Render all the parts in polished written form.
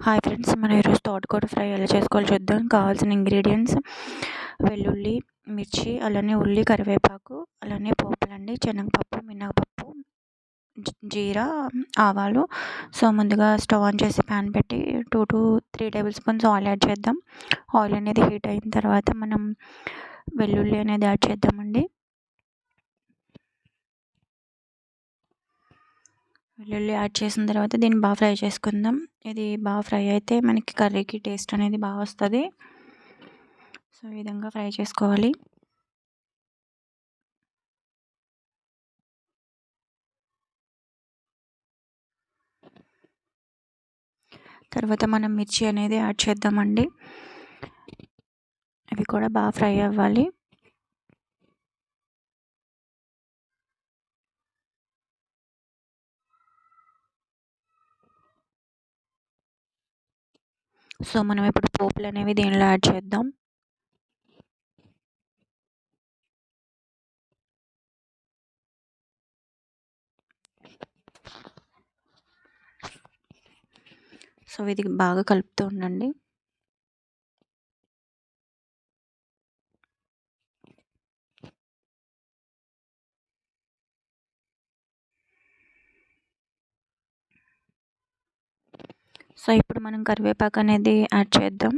Hi friends, మనం ఈరోజు తోటకూర ఫ్రై ఎలా చేసుకోవాలో చూద్దాం. కావాల్సిన ఇంగ్రీడియంట్స్ వెల్లుల్లి, మిర్చి, అలానే ఉల్లి, కరివేపాకు, అలానే పోపులండి, శనగపప్పు, మినపప్పు, జీరా, ఆవాలు. సో ముందుగా స్టవ్ ఆన్ చేసి ప్యాన్ పెట్టి 2 to 3 table spoons oil add చేద్దాం. ఆయిల్ అనేది హీట్ అయిన తర్వాత మనం వెల్లుల్లి అనేది యాడ్ చేద్దామండి. వెల్లుల్లి యాడ్ చేసిన తర్వాత దీన్ని బాగా ఫ్రై చేసుకుందాం. ఇది బాగా ఫ్రై అయితే మనకి కర్రీకి టేస్ట్ అనేది బాగా వస్తుంది. సో ఈ విధంగా ఫ్రై చేసుకోవాలి. తర్వాత మనం మిర్చి అనేది యాడ్ చేద్దామండి. అవి కూడా బాగా ఫ్రై అవ్వాలి. సో మనం ఇప్పుడు పోపులు అనేవి దీనిలో యాడ్ చేద్దాం. సో ఇది బాగా కలుపుతూ ఉండండి. సో ఇప్పుడు మనం కరివేపాకు అనేది యాడ్ చేద్దాం.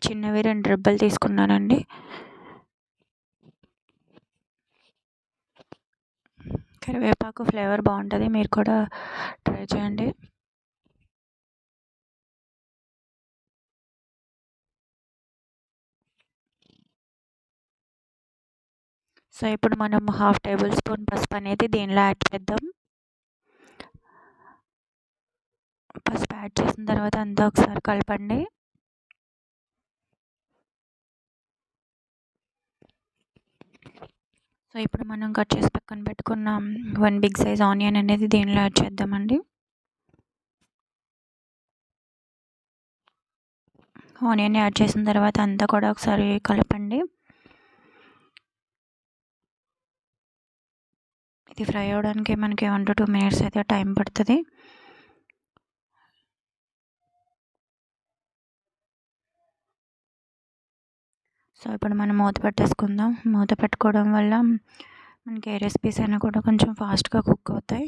చిన్నవి 2 రెబ్బలు తీసుకున్నానండి. కరివేపాకు ఫ్లేవర్ బాగుంటుంది, మీరు కూడా ట్రై చేయండి. సో ఇప్పుడు మనం 1/2 టేబుల్ స్పూన్ పసుపు అనేది దీనిలో యాడ్ చేద్దాం. పసుపు యాడ్ చేసిన తర్వాత అంతా ఒకసారి కలపండి. సో ఇప్పుడు మనం కట్ చేసి పక్కన పెట్టుకున్న 1 బిగ్ సైజ్ ఆనియన్ అనేది దీనిలో యాడ్ చేద్దామండి. ఆనియన్ యాడ్ చేసిన తర్వాత అంతా కూడా ఒకసారి కలపండి. ఇది ఫ్రై అవ్వడానికి మనకి 1 to 2 మినిట్స్ అయితే టైం పడుతుంది. సో ఇప్పుడు మనం మూత పెట్టేసుకుందాం. మూత పెట్టుకోవడం వల్ల మనకి ఏ రెసిపీస్ అయినా కూడా కొంచెం ఫాస్ట్గా కుక్ అవుతాయి.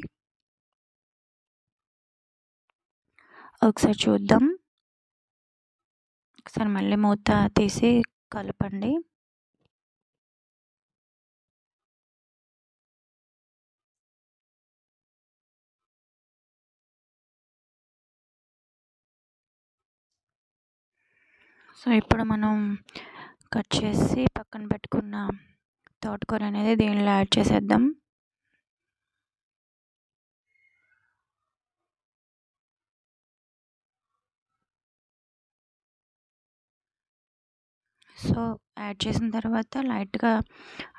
ఒకసారి చూద్దాం. ఒకసారి మళ్ళీ మూత తీసి కలపండి. సో ఇప్పుడు మనం కట్ చేసి పక్కన పెట్టుకున్న తోటకూర అనేది దీనిలో యాడ్ చేసేద్దాం. సో యాడ్ చేసిన తర్వాత లైట్గా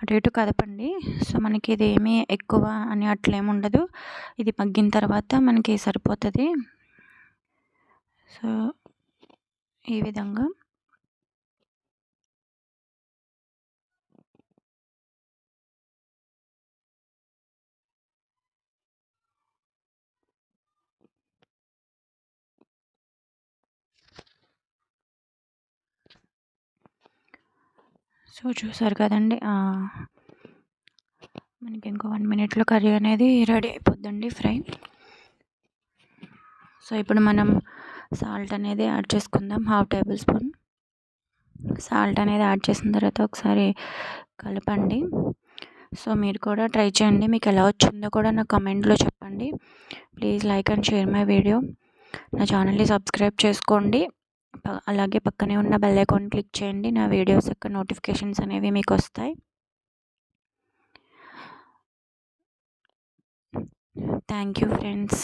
అటు ఇటు కదపండి. సో మనకి ఇది ఏమీ ఎక్కువ అని అట్లేమి ఉండదు. ఇది మగ్గిన తర్వాత మనకి సరిపోతుంది. సో ఈ విధంగా సో చూసారు కదండి, మనకి ఇంకో 1 మినిట్లో కర్రీ అనేది రెడీ అయిపోద్దండి ఫ్రై. సో ఇప్పుడు మనం సాల్ట్ అనేది యాడ్ చేసుకుందాం. 1/2 టేబుల్ స్పూన్ సాల్ట్ అనేది యాడ్ చేసిన తర్వాత ఒకసారి కలపండి. సో మీరు కూడా ట్రై చేయండి. మీకు ఎలా వచ్చిందో కూడా నాకు కమెంట్లో చెప్పండి. Please like and share my video. నా ఛానల్ని సబ్స్క్రైబ్ చేసుకోండి. అలాగే పక్కనే ఉన్న బెల్ ఐకాన్ క్లిక్ చేయండి. నా వీడియోస్ యొక్క నోటిఫికేషన్స్ అనేవి మీకు వస్తాయి. Thank you friends.